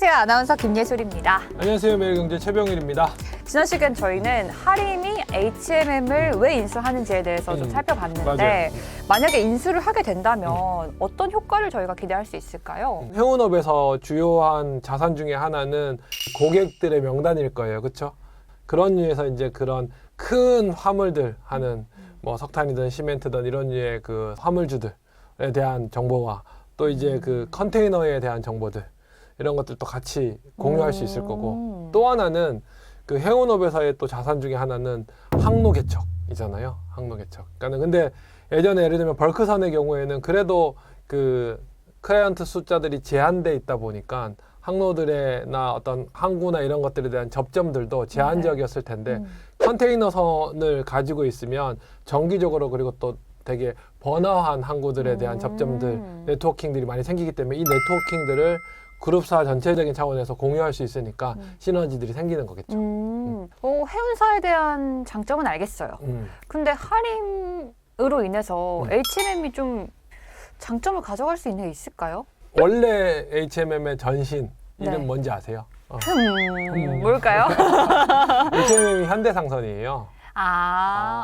안녕하세요. 아나운서 김예솔입니다. 안녕하세요. 매일경제 최병일입니다. 지난 시간 저희는 하림이 HMM을 왜 인수하는지에 대해서 좀 살펴봤는데 맞아요. 만약에 인수를 하게 된다면 어떤 효과를 저희가 기대할 수 있을까요? 해운업에서 주요한 자산 중에 하나는 고객들의 명단일 거예요. 그렇죠? 그런 류에서 이제 그런 큰 화물들 하는 뭐 석탄이든 시멘트든 이런 류의 그 화물주들에 대한 정보와 또 이제 그 컨테이너에 대한 정보들 이런 것들도 같이 공유할 수 있을 거고, 또 하나는 그 해운업에서의 또 자산 중에 하나는 항로 개척이잖아요. 항로 개척. 그러니까는 근데 예전에 예를 들면 벌크선의 경우에는 그래도 그 클라이언트 숫자들이 제한돼 있다 보니까 항로들이나 어떤 항구나 이런 것들에 대한 접점들도 제한적이었을 텐데 컨테이너선을 가지고 있으면 정기적으로 그리고 또 되게 번화한 항구들에 대한 접점들, 네트워킹들이 많이 생기기 때문에 이 네트워킹들을 그룹사 전체적인 차원에서 공유할 수 있으니까 시너지들이 생기는 거겠죠. 해운사에 대한 장점은 알겠어요. 근데 하림으로 인해서 HMM이 좀 장점을 가져갈 수 있는 게 있을까요? 원래 HMM의 전신 이름 네. 뭔지 아세요? 뭘까요? HMM이 현대상선이에요.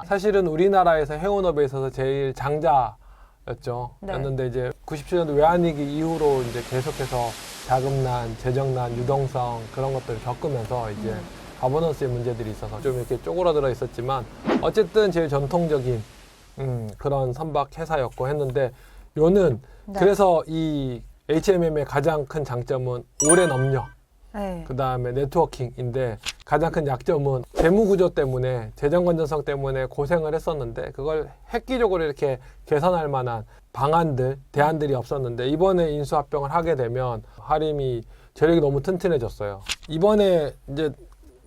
사실은 우리나라에서 해운업에 있어서 제일 장자였죠. 네. 였는데 이제 97년도 외환위기 이후로 이제 계속해서 자금난, 재정난, 유동성 그런 것들을 겪으면서 이제 가버넌스의 문제들이 있어서 좀 이렇게 쪼그라들어 있었지만 어쨌든 제일 전통적인 그런 선박 회사였고 했는데 요는 네. 그래서 이 HMM의 가장 큰 장점은 오랜 업력, 네. 그 다음에 네트워킹인데 가장 큰 약점은 재무 구조 때문에 재정 건전성 때문에 고생을 했었는데 그걸 획기적으로 이렇게 개선할 만한 방안들, 대안들이 없었는데 이번에 인수합병을 하게 되면 하림이 재력이 너무 튼튼해졌어요. 이번에 이제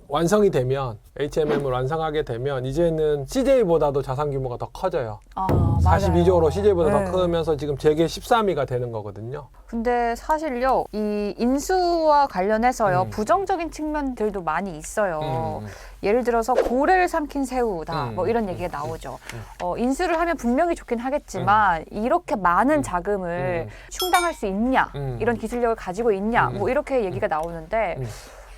완성이 되면 HMM을 완성하게 되면 이제는 CJ보다도 자산 규모가 더 커져요. 42조로 CJ보다 네. 더 크면서 지금 재계 13위가 되는 거거든요. 근데 사실요, 이 인수와 관련해서요, 음. 부정적인 측면들도 많이 있어요. 예를 들어서 고래를 삼킨 새우다, 뭐 이런 얘기가 나오죠. 인수를 하면 분명히 좋긴 하겠지만 이렇게 많은 자금을 충당할 수 있냐, 이런 기술력을 가지고 있냐, 뭐 이렇게 얘기가 나오는데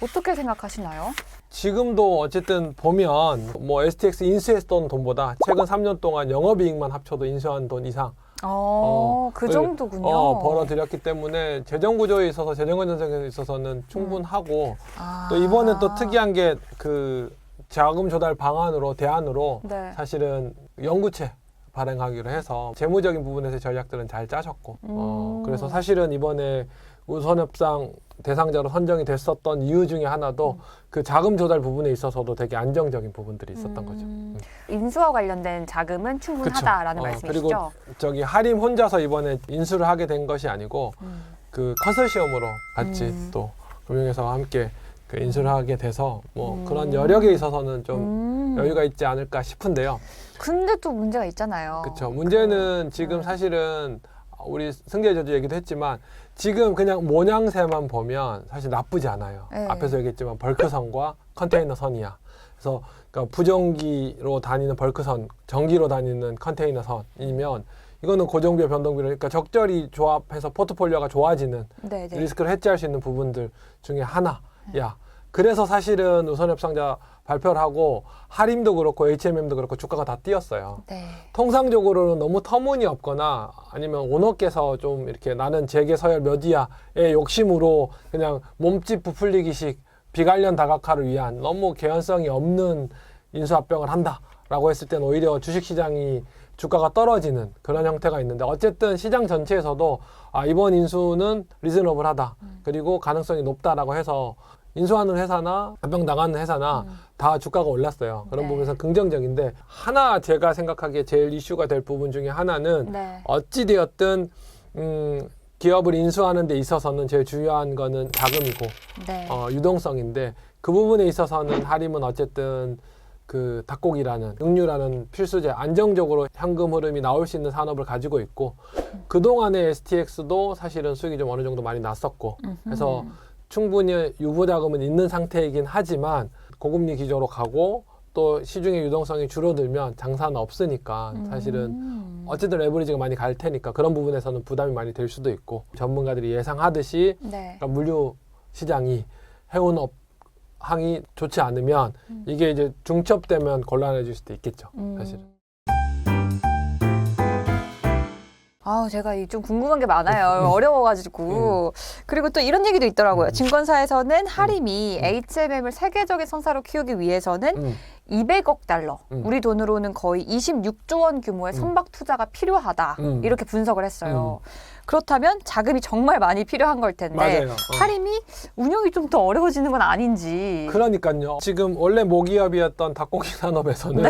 어떻게 생각하시나요? 지금도 어쨌든 보면 뭐 STX 인수했던 돈보다 최근 3년 동안 영업이익만 합쳐도 인수한 돈 이상 그 정도군요. 벌어들였기 때문에 재정 구조에 있어서 재정 건전성에 있어서는 충분하고 또 이번에 또 특이한 게 그 자금 조달 방안으로 대안으로 네. 사실은 연구체 발행하기로 해서 재무적인 부분에서 전략들은 잘 짜셨고 그래서 사실은 이번에 우선협상 대상자로 선정이 됐었던 이유 중에 하나도 그 자금 조달 부분에 있어서도 되게 안정적인 부분들이 있었던 거죠. 인수와 관련된 자금은 충분하다라는 말씀이시죠? 그리고 저기 하림 혼자서 이번에 인수를 하게 된 것이 아니고 그 컨소시엄으로 같이 또 금융회사와 함께 그 인수를 하게 돼서 뭐 그런 여력에 있어서는 좀 여유가 있지 않을까 싶은데요. 근데 또 문제가 있잖아요. 그렇죠. 문제는 지금 사실은 우리 승재 저도 얘기도 했지만 지금 그냥 모양새만 보면 사실 나쁘지 않아요. 네. 앞에서 얘기했지만 벌크선과 컨테이너 선이야. 그래서 그러니까 부정기로 다니는 벌크선, 전기로 다니는 컨테이너 선이면 이거는 고정비와 변동비를 그러니까 적절히 조합해서 포트폴리오가 좋아지는 네네. 리스크를 해지할 수 있는 부분들 중에 하나야. 그래서 사실은 우선협상자 발표를 하고 하림도 그렇고 HMM도 그렇고 주가가 다 뛰었어요. 네. 통상적으로는 너무 터무니없거나 아니면 오너께서 좀 이렇게 나는 재계 서열 몇이야의 욕심으로 그냥 몸집 부풀리기식 비관련 다각화를 위한 너무 개연성이 없는 인수합병을 한다라고 했을 때는 오히려 주식시장이 주가가 떨어지는 그런 형태가 있는데 어쨌든 시장 전체에서도 이번 인수는 리즈너블하다 그리고 가능성이 높다라고 해서 인수하는 회사나 합병 나가는 회사나 다 주가가 올랐어요. 그런 네. 부분에서 긍정적인데 하나 제가 생각하기에 제일 이슈가 될 부분 중에 하나는 네. 어찌되었든 기업을 인수하는 데 있어서는 제일 중요한 거는 자금이고 네. 유동성인데 그 부분에 있어서는 하림은 어쨌든 그 닭고기라는 육류라는 필수재 안정적으로 현금 흐름이 나올 수 있는 산업을 가지고 있고 그동안의 STX도 사실은 수익이 좀 어느 정도 많이 났었고 그래서 충분히 유보자금은 있는 상태이긴 하지만 고금리 기조로 가고 또 시중의 유동성이 줄어들면 장사는 없으니까 사실은 어쨌든 레버리지가 많이 갈 테니까 그런 부분에서는 부담이 많이 될 수도 있고 전문가들이 예상하듯이 네. 그러니까 물류 시장이 해운업항이 좋지 않으면 이게 이제 중첩되면 곤란해질 수도 있겠죠. 사실은. 제가 좀 궁금한 게 많아요. 어려워가지고. 그리고 또 이런 얘기도 있더라고요. 증권사에서는 하림이 HMM을 세계적인 선사로 키우기 위해서는 200억 달러, 우리 돈으로는 거의 26조 원 규모의 선박 투자가 필요하다. 이렇게 분석을 했어요. 그렇다면 자금이 정말 많이 필요한 걸 텐데 맞아요. 하림이 운영이 좀 더 어려워지는 건 아닌지. 그러니까요. 지금 원래 모기업이었던 닭고기 산업에서는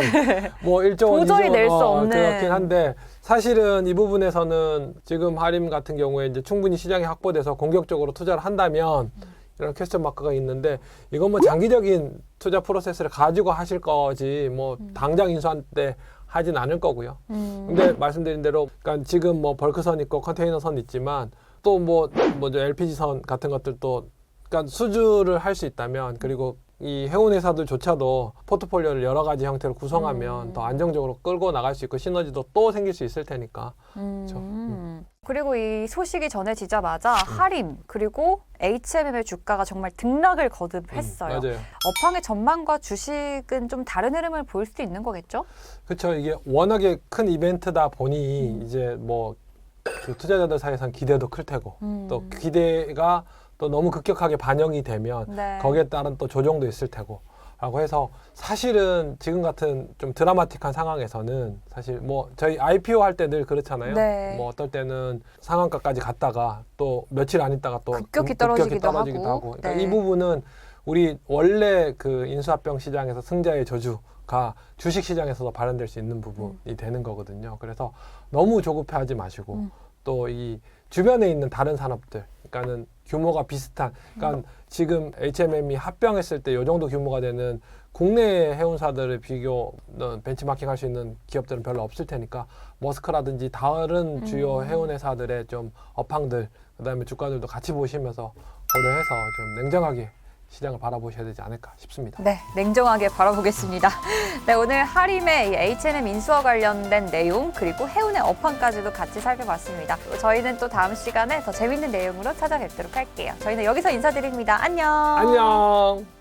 뭐 1조 원, 도저히 2조 낼 수 없는. 그렇긴 한데 사실은 이 부분에서는 지금 하림 같은 경우에 이제 충분히 시장이 확보돼서 공격적으로 투자를 한다면 이런 퀘스천 마크가 있는데 이건 뭐 장기적인 투자 프로세스를 가지고 하실 거지 뭐 당장 인수한 때 하진 않을 거고요. 근데 말씀드린 대로 그러니까 지금 뭐 벌크선 있고 컨테이너선 있지만 또 뭐저 LPG선 같은 것들도 그러니까 수주를 할 수 있다면 그리고 이 해운 회사들조차도 포트폴리오를 여러 가지 형태로 구성하면 더 안정적으로 끌고 나갈 수 있고 시너지도 또 생길 수 있을 테니까. 그렇죠. 그리고 이 소식이 전해지자마자 하림 그리고 HMM의 주가가 정말 등락을 거듭했어요. 맞아요. 업황의 전망과 주식은 좀 다른 흐름을 보일 수도 있는 거겠죠? 그렇죠. 이게 워낙에 큰 이벤트다 보니 이제 뭐 그 투자자들 사이에서는 기대도 클 테고 또 기대가 또 너무 급격하게 반영이 되면 네. 거기에 따른 또 조정도 있을 테고 라고 해서 사실은 지금 같은 좀 드라마틱한 상황에서는 사실 뭐 저희 IPO 할 때 늘 그렇잖아요. 네. 뭐 어떨 때는 상한가까지 갔다가 또 며칠 안 있다가 또 급격히 떨어지기도 하고. 그러니까 네. 이 부분은 우리 원래 그 인수합병 시장에서 승자의 저주가 주식 시장에서도 발현될 수 있는 부분이 되는 거거든요. 그래서 너무 조급해하지 마시고 또 이 주변에 있는 다른 산업들 그러니까는 규모가 비슷한 그러니까 지금 HMM이 합병했을 때 이 정도 규모가 되는 국내 해운사들의 비교 벤치마킹 할 수 있는 기업들은 별로 없을 테니까 머스크라든지 다른 주요 해운 회사들의 좀 업황들 그다음에 주가들도 같이 보시면서 고려해서 좀 냉정하게 시장을 바라보셔야 되지 않을까 싶습니다. 네, 냉정하게 바라보겠습니다. 네, 오늘 하림의 이 H&M 인수와 관련된 내용 그리고 해운의 업황까지도 같이 살펴봤습니다. 저희는 또 다음 시간에 더 재밌는 내용으로 찾아뵙도록 할게요. 저희는 여기서 인사드립니다. 안녕. 안녕.